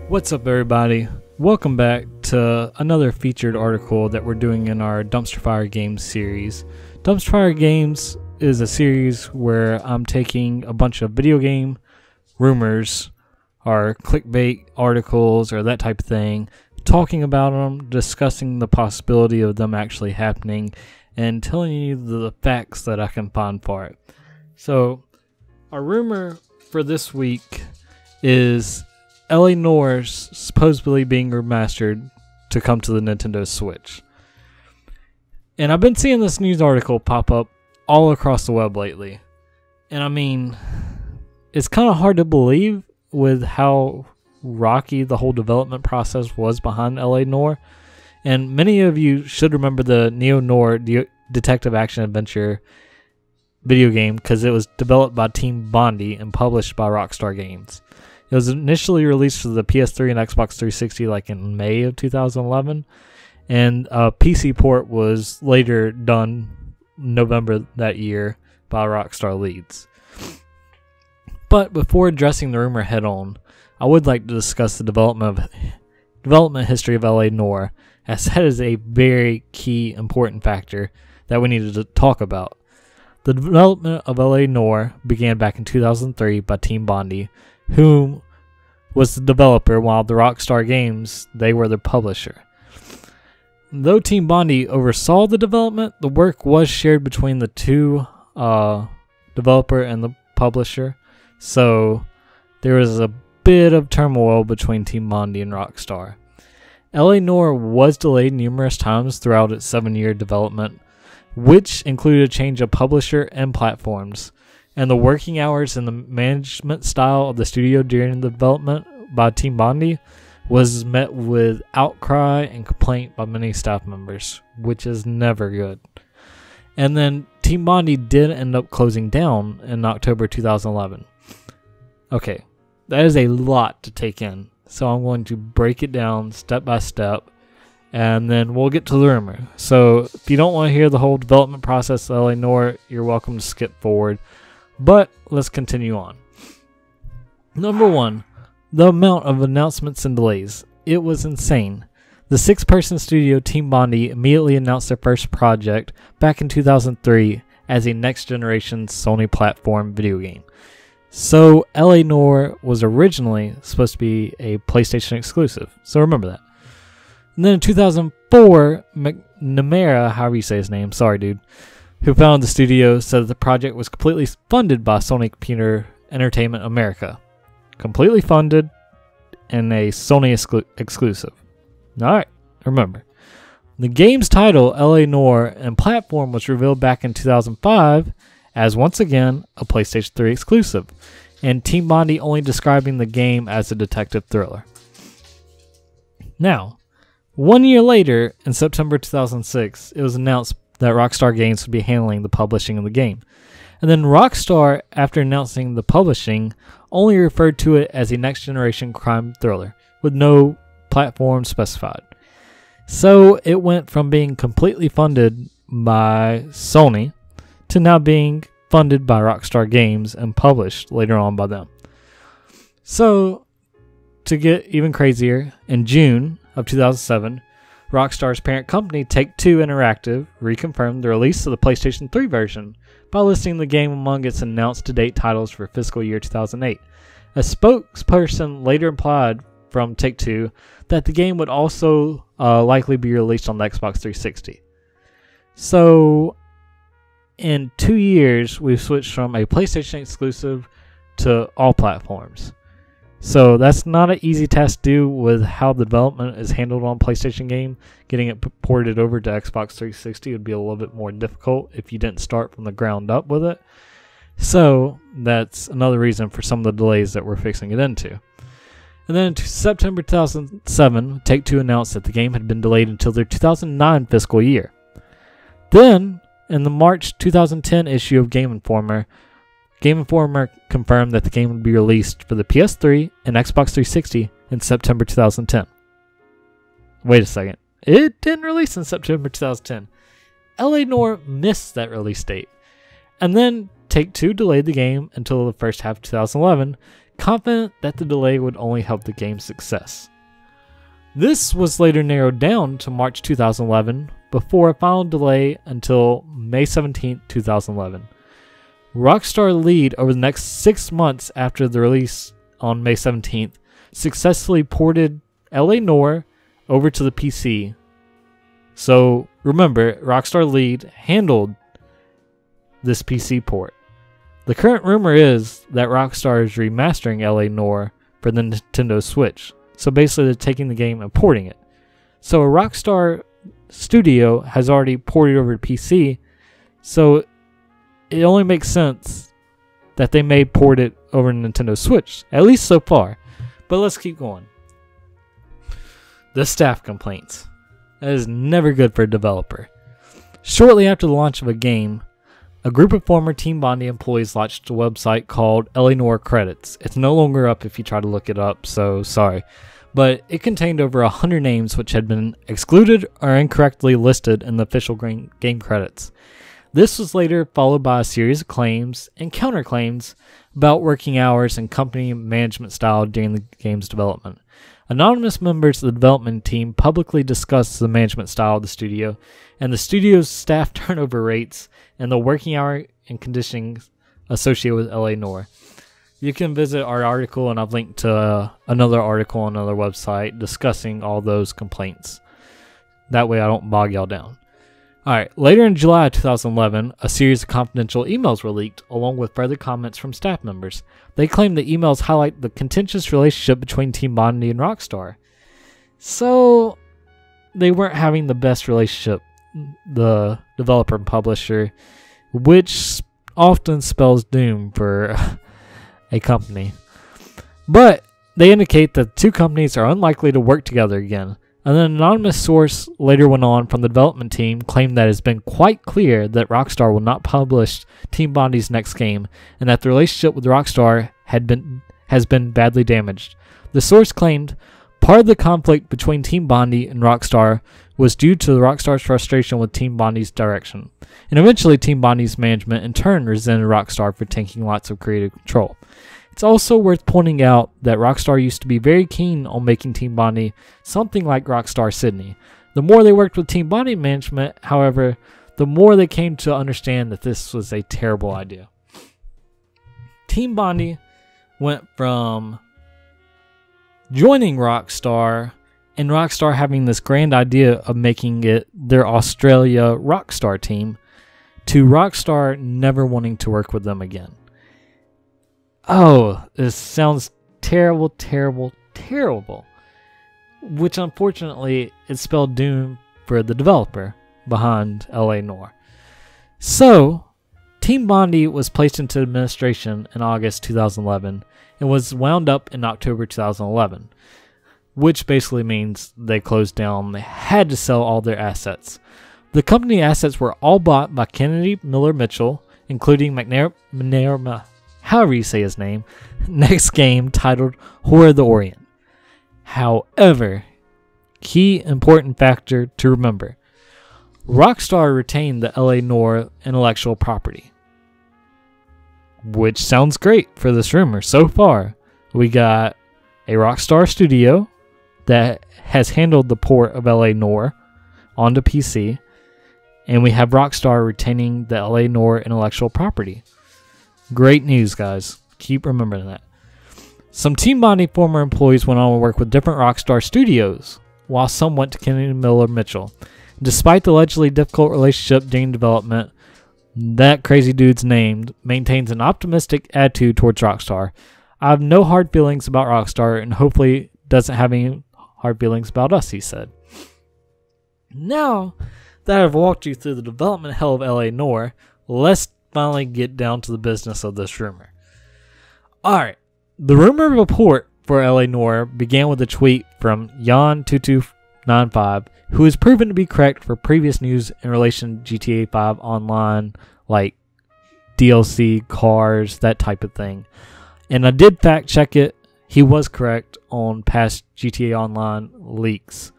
What's up, everybody? Welcome back to another featured article that we're doing in our Dumpster Fire Games series. Dumpster Fire Games is a series where I'm taking a bunch of video game rumors or clickbait articles or that type of thing, talking about them, discussing the possibility of them actually happening, and telling you the facts that I can find for it. So, our rumor for this week is Noire supposedly being remastered to come to the Nintendo Switch. And I've been seeing this news article pop up all across the web lately. And I mean, it's kind of hard to believe with how rocky the whole development process was behind Noire. And many of you should remember the Noire detective action adventure video game because it was developed by Team Bondi and published by Rockstar Games. It was initially released for the PS3 and Xbox 360 like in May of 2011, and a PC port was later done November that year by Rockstar Leeds. But before addressing the rumor head on, I would like to discuss the development history of Noire, as that is a very key important factor that we needed to talk about. The development of Noire began back in 2003 by Team Bondi, whom was the developer, while the Rockstar Games, they were the publisher. Though Team Bondi oversaw the development, the work was shared between the two developer and the publisher, so there was a bit of turmoil between Team Bondi and Rockstar. Noire was delayed numerous times throughout its 7-year development, which included a change of publisher and platforms. And the working hours and the management style of the studio during the development by Team Bondi was met with outcry and complaint by many staff members, which is never good. And then Team Bondi did end up closing down in October 2011. Okay, that is a lot to take in, so I'm going to break it down step by step, and then we'll get to the rumor. So if you don't want to hear the whole development process of Noire, you're welcome to skip forward. But let's continue on. Number 1, the amount of announcements and delays. It was insane. The 6-person studio Team Bondi immediately announced their first project back in 2003 as a next-generation Sony platform video game. So Noire was originally supposed to be a PlayStation exclusive, so remember that. And then in 2004, McNamara, however you say his name, sorry dude, who founded the studio, said that the project was completely funded by Sony Computer Entertainment America. Completely funded and a Sony exclusive. Alright, remember. The game's title, Noire, and platform was revealed back in 2005 as once again a PlayStation 3 exclusive, and Team Bondi only describing the game as a detective thriller. Now, 1 year later, in September 2006, it was announced that Rockstar Games would be handling the publishing of the game. And then Rockstar, after announcing the publishing, only referred to it as a next-generation crime thriller, with no platform specified. So it went from being completely funded by Sony to now being funded by Rockstar Games and published later on by them. So, to get even crazier, in June of 2007, Rockstar's parent company, Take-Two Interactive, reconfirmed the release of the PlayStation 3 version by listing the game among its announced-to-date titles for fiscal year 2008. A spokesperson later implied from Take-Two that the game would also likely be released on the Xbox 360. So, in 2 years, we've switched from a PlayStation exclusive to all platforms. So that's not an easy task to do with how the development is handled on PlayStation game. Getting it ported over to Xbox 360 would be a little bit more difficult if you didn't start from the ground up with it. So that's another reason for some of the delays that we're fixing it into. And then in September 2007, Take-Two announced that the game had been delayed until their 2009 fiscal year. Then, in the March 2010 issue of Game Informer confirmed that the game would be released for the PS3 and Xbox 360 in September 2010. Wait a second. It didn't release in September 2010. Noire missed that release date. And then Take-Two delayed the game until the first half of 2011, confident that the delay would only help the game's success. This was later narrowed down to March 2011 before a final delay until May 17, 2011. Rockstar lead over the next 6 months after the release on May 17th successfully ported LA Noire over to the PC. So remember, Rockstar lead handled this PC port. The current rumor is that Rockstar is remastering LA Noire for the Nintendo Switch. So basically they're taking the game and porting it. So a Rockstar studio has already ported over to PC, so it only makes sense that they may port it over to Nintendo Switch, at least so far. But let's keep going. The staff complaints. That is never good for a developer. Shortly after the launch of a game, a group of former Team Bondi employees launched a website called LA Noire Credits. It's no longer up if you try to look it up, so sorry. But it contained over 100 names which had been excluded or incorrectly listed in the official game credits. This was later followed by a series of claims and counterclaims about working hours and company management style during the game's development. Anonymous members of the development team publicly discussed the management style of the studio and the studio's staff turnover rates and the working hour and conditions associated with LA Noire. You can visit our article, and I've linked to another article on another website discussing all those complaints. That way I don't bog y'all down. Alright, later in July 2011, a series of confidential emails were leaked, along with further comments from staff members. They claimed the emails highlight the contentious relationship between Team Bondi and Rockstar. So, they weren't having the best relationship, the developer and publisher, which often spells doom for a company. But they indicate that the two companies are unlikely to work together again. An anonymous source later went on from the development team claimed that it has been quite clear that Rockstar will not publish Team Bondi's next game and that the relationship with Rockstar has been badly damaged. The source claimed part of the conflict between Team Bondi and Rockstar was due to Rockstar's frustration with Team Bondi's direction, and eventually Team Bondi's management in turn resented Rockstar for taking lots of creative control. It's also worth pointing out that Rockstar used to be very keen on making Team Bondi something like Rockstar Sydney. The more they worked with Team Bondi management, however, the more they came to understand that this was a terrible idea. Team Bondi went from joining Rockstar and Rockstar having this grand idea of making it their Australia Rockstar team to Rockstar never wanting to work with them again. Oh, this sounds terrible, terrible, terrible. Which unfortunately is spelled doom for the developer behind LA Noire. So, Team Bondi was placed into administration in August 2011 and was wound up in October 2011. Which basically means they closed down. They had to sell all their assets. The company assets were all bought by Kennedy Miller Mitchell, including however you say his name, next game titled Horror of the Orient. However, key important factor to remember, Rockstar retained the LA Noire intellectual property. Which sounds great for this rumor. So far, we got a Rockstar studio that has handled the port of LA Noire onto PC, and we have Rockstar retaining the LA Noire intellectual property. Great news, guys. Keep remembering that. Some Team Bondi former employees went on to work with different Rockstar studios, while some went to Kennedy Miller Mitchell. Despite the allegedly difficult relationship during development, that crazy dude's name maintains an optimistic attitude towards Rockstar. I have no hard feelings about Rockstar and hopefully doesn't have any hard feelings about us, he said. Now that I've walked you through the development hell of LA Noire, let's finally get down to the business of this rumor. Alright, the rumor of a port for LA Noire began with a tweet from Jan2295, who is proven to be correct for previous news in relation to GTA 5 Online, like DLC, cars, that type of thing. And I did fact check it. He was correct on past GTA Online leaks.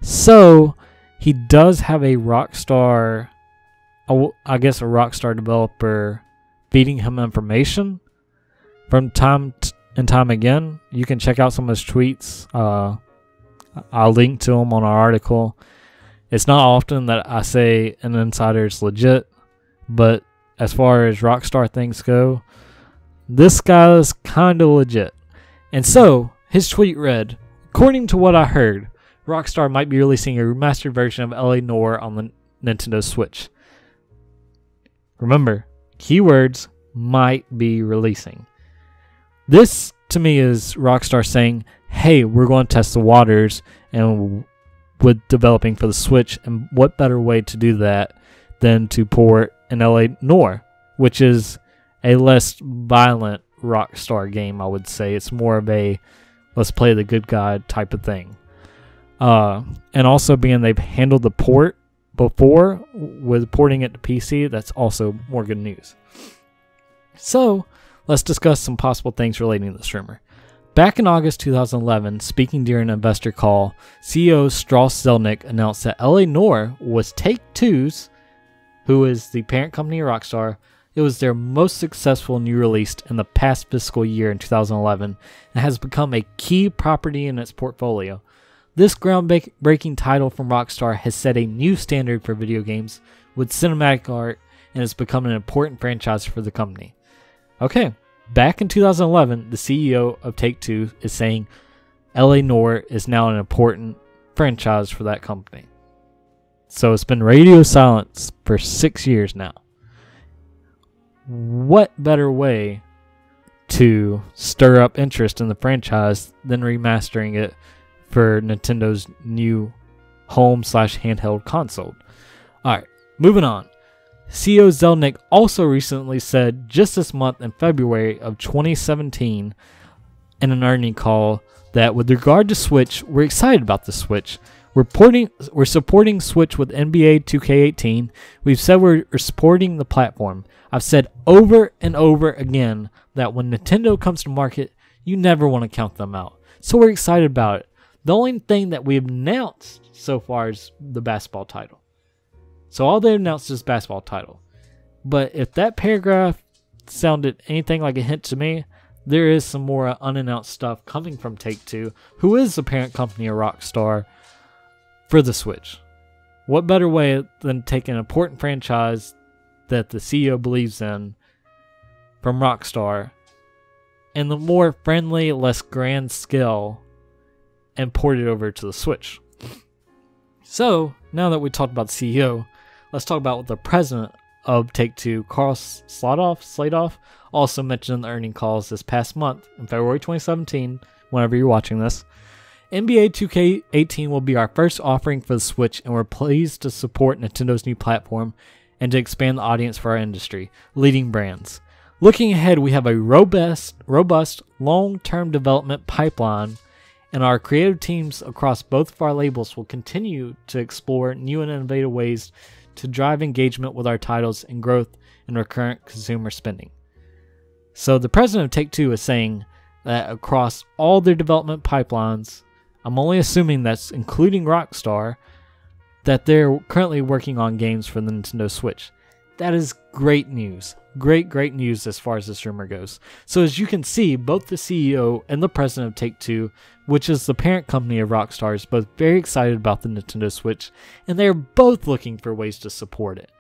So, he does have a Rockstar, I guess a Rockstar developer feeding him information from time and time again. You can check out some of his tweets. I'll link to them on our article. It's not often that I say an insider is legit, but as far as Rockstar things go, this guy is kind of legit. And so, his tweet read, according to what I heard, Rockstar might be releasing a remastered version of LA Noire on the Nintendo Switch. Remember, keywords might be releasing. This, to me, is Rockstar saying, hey, we're going to test the waters and with developing for the Switch, and what better way to do that than to port an LA Noire, which is a less violent Rockstar game, I would say. It's more of a let's play the good guy type of thing. And also being they've handled the port before with porting it to PC, that's also more good news. So, let's discuss some possible things relating to this rumor. Back in August 2011, speaking during an investor call, CEO Strauss Zelnick announced that LA Noire was Take-Two's, who is the parent company of Rockstar. It was their most successful new release in the past fiscal year in 2011 and has become a key property in its portfolio. This groundbreaking title from Rockstar has set a new standard for video games with cinematic art and has become an important franchise for the company. Okay, back in 2011, the CEO of Take-Two is saying LA Noire is now an important franchise for that company. So it's been radio silence for 6 years now. What better way to stir up interest in the franchise than remastering it for Nintendo's new home/handheld console? Alright, moving on. CEO Zelnick also recently said just this month in February of 2017 in an earnings call that with regard to Switch, we're excited about the Switch. We're supporting Switch with NBA 2K18. We've said we're supporting the platform. I've said over and over again that when Nintendo comes to market, you never want to count them out. So we're excited about it. The only thing that we've announced so far is the basketball title. So all they announced is basketball title. But if that paragraph sounded anything like a hint to me, there is some more unannounced stuff coming from Take-Two, who is the parent company of Rockstar, for the Switch. What better way than take an important franchise that the CEO believes in from Rockstar and the more friendly, less grand scale and port it over to the Switch. So, now that we talked about the CEO, let's talk about what the president of Take-Two, Karl Slatoff, also mentioned in the earnings calls this past month, in February 2017, whenever you're watching this. NBA 2K18 will be our first offering for the Switch, and we're pleased to support Nintendo's new platform and to expand the audience for our industry, leading brands. Looking ahead, we have a robust long-term development pipeline, and our creative teams across both of our labels will continue to explore new and innovative ways to drive engagement with our titles and growth in recurrent consumer spending. So the president of Take-Two is saying that across all their development pipelines, I'm only assuming that's including Rockstar, that they're currently working on games for the Nintendo Switch. That is great news. Great news as far as this rumor goes. So as you can see, both the CEO and the president of Take-Two, which is the parent company of Rockstar, is both very excited about the Nintendo Switch, and they're both looking for ways to support it.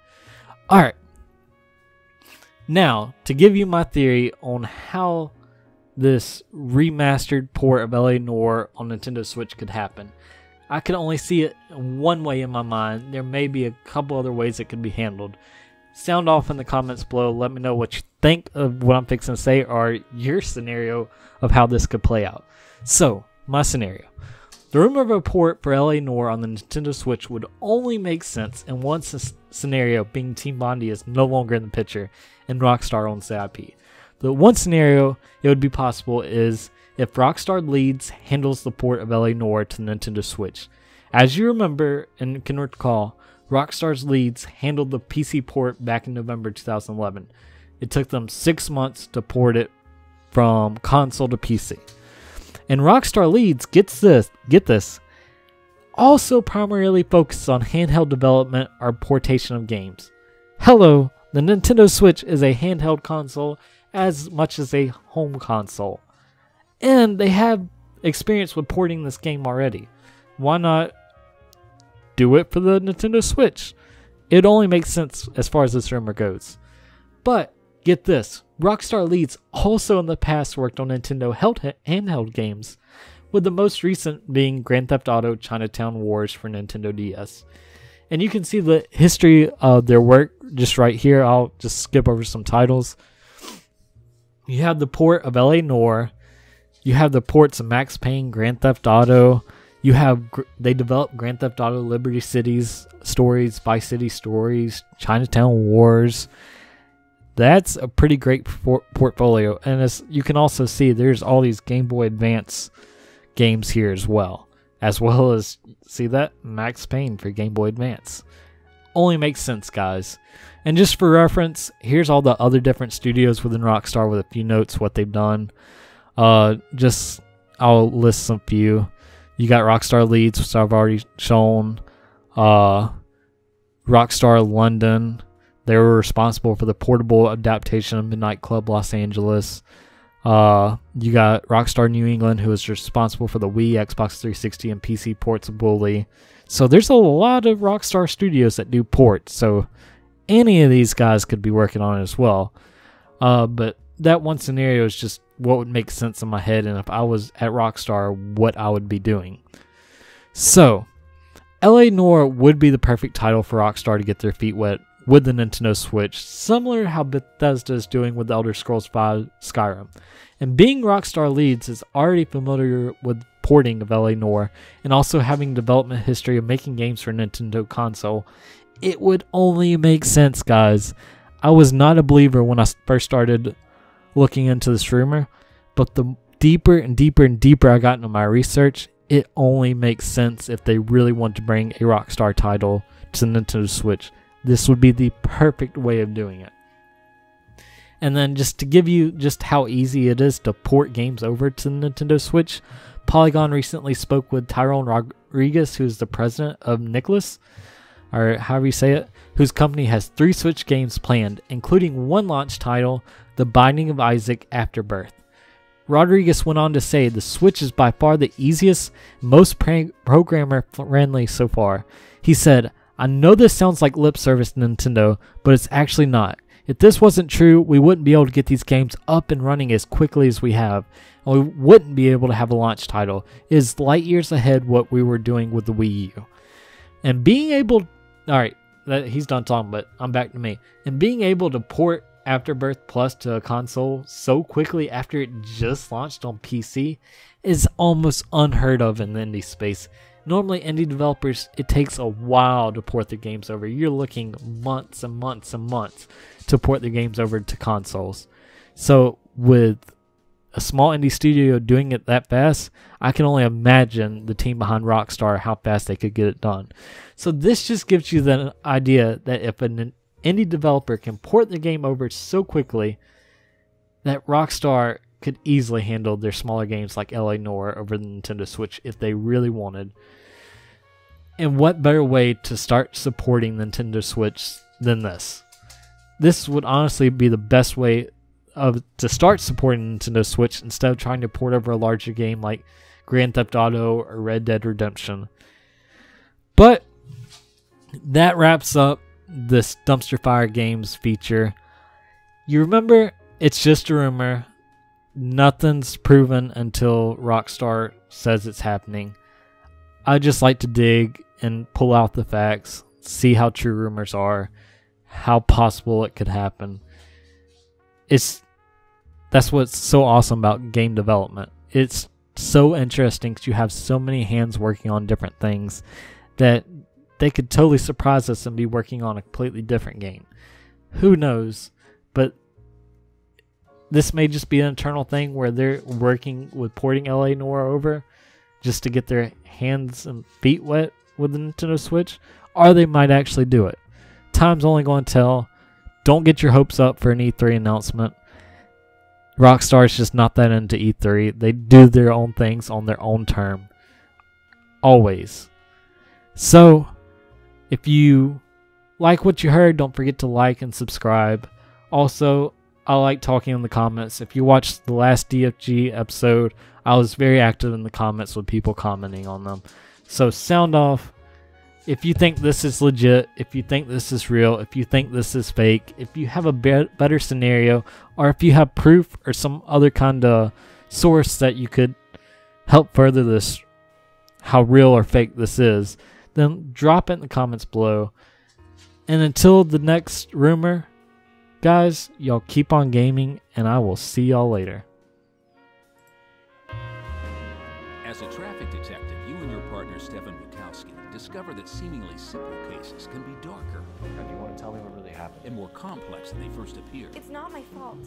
Alright. Now, to give you my theory on how this remastered port of LA Noire on Nintendo Switch could happen. I can only see it one way in my mind. There may be a couple other ways it could be handled. Sound off in the comments below. Let me know what you think of what I'm fixing to say or your scenario of how this could play out. So, my scenario. The rumor of a port for LA Noire on the Nintendo Switch would only make sense in one scenario, being Team Bondi is no longer in the picture and Rockstar owns the IP. The one scenario it would be possible is if Rockstar Leeds handles the port of LA Noire to the Nintendo Switch. As you remember and can recall, Rockstar's Leeds handled the PC port back in November 2011. It took them 6 months to port it from console to PC. And Rockstar Leeds, get this, also primarily focuses on handheld development or portation of games. Hello, the Nintendo Switch is a handheld console as much as a home console. And they have experience with porting this game already. Why not do it for the Nintendo Switch? It only makes sense as far as this rumor goes. But get this, Rockstar Leeds also in the past worked on Nintendo handheld games, with the most recent being Grand Theft Auto Chinatown Wars for Nintendo DS. And you can see the history of their work just right here. I'll just skip over some titles. You have the port of LA Noire. You have the ports of Max Payne, Grand Theft Auto. They developed Grand Theft Auto Liberty Cities stories, Vice City stories, Chinatown Wars. That's a pretty great portfolio. And as you can also see, there's all these Game Boy Advance games here as well as see that Max Payne for Game Boy Advance. Only makes sense, guys. And just for reference, here's all the other different studios within Rockstar with a few notes what they've done. I'll list some few. You got Rockstar Leeds, which I've already shown. Rockstar London, they were responsible for the portable adaptation of Midnight Club Los Angeles. You got Rockstar New England, who is responsible for the Wii, Xbox 360, and PC ports of Bully. So there's a lot of Rockstar studios that do ports, so any of these guys could be working on it as well. But that one scenario is just what would make sense in my head, and if I was at Rockstar, what I would be doing. So, LA Noire would be the perfect title for Rockstar to get their feet wet with the Nintendo Switch, similar to how Bethesda is doing with the Elder Scrolls V Skyrim. And being Rockstar Leeds is already familiar with porting of LA Noire, and also having development history of making games for Nintendo console, it would only make sense, guys. I was not a believer when I first started looking into this rumor, but the deeper and deeper and deeper I got into my research, it only makes sense if they really want to bring a Rockstar title to the Nintendo Switch. This would be the perfect way of doing it. And then just to give you just how easy it is to port games over to the Nintendo Switch, Polygon recently spoke with Tyrone Rodriguez, who's the president of Nicholas, or however you say it, whose company has 3 Switch games planned, including one launch title, The Binding of Isaac Afterbirth. Rodriguez went on to say the Switch is by far the easiest, most programmer friendly so far. He said, "I know this sounds like lip service to Nintendo, but it's actually not. If this wasn't true, we wouldn't be able to get these games up and running as quickly as we have, and we wouldn't be able to have a launch title. It is light years ahead what we were doing with the Wii U." And being able, alright, he's done talking, but I'm back to me. And being able to port Afterbirth Plus to a console so quickly after it just launched on PC is almost unheard of in the indie space. Normally, indie developers, it takes a while to port their games over. You're looking months and months and months to port their games over to consoles. So, with a small indie studio doing it that fast, I can only imagine the team behind Rockstar, how fast they could get it done. So, this just gives you the idea that if an indie developer can port the game over so quickly, that Rockstar could easily handle their smaller games like LA Noire over the Nintendo Switch if they really wanted. And what better way to start supporting the Nintendo Switch than this? This would honestly be the best way to start supporting Nintendo Switch instead of trying to port over a larger game like Grand Theft Auto or Red Dead Redemption. But that wraps up this Dumpster Fire Games feature. You remember, it's just a rumor. Nothing's proven until Rockstar says it's happening. I just like to dig and pull out the facts, see how true rumors are, how possible it could happen. That's what's so awesome about game development. It's so interesting because you have so many hands working on different things that they could totally surprise us and be working on a completely different game. Who knows? But this may just be an internal thing where they're working with porting LA Noire over just to get their hands and feet wet with the Nintendo Switch, or they might actually do it. Time's only going to tell. Don't get your hopes up for an E3 announcement. Rockstar's just not that into E3. They do their own things on their own term. Always. So, if you like what you heard, don't forget to like and subscribe. Also, I like talking in the comments. If you watched the last DFG episode, I was very active in the comments with people commenting on them. So sound off if you think this is legit, if you think this is real, if you think this is fake, if you have a better scenario, or if you have proof or some other kind of source that you could help further this, how real or fake this is, then drop it in the comments below. And until the next rumor, guys, y'all keep on gaming, and I will see y'all later. As a traffic detective, you and your partner Stefan Bukowski discover that seemingly simple cases can be darker. Now, do you want to tell me what really happened? And more complex than they first appear. It's not my fault.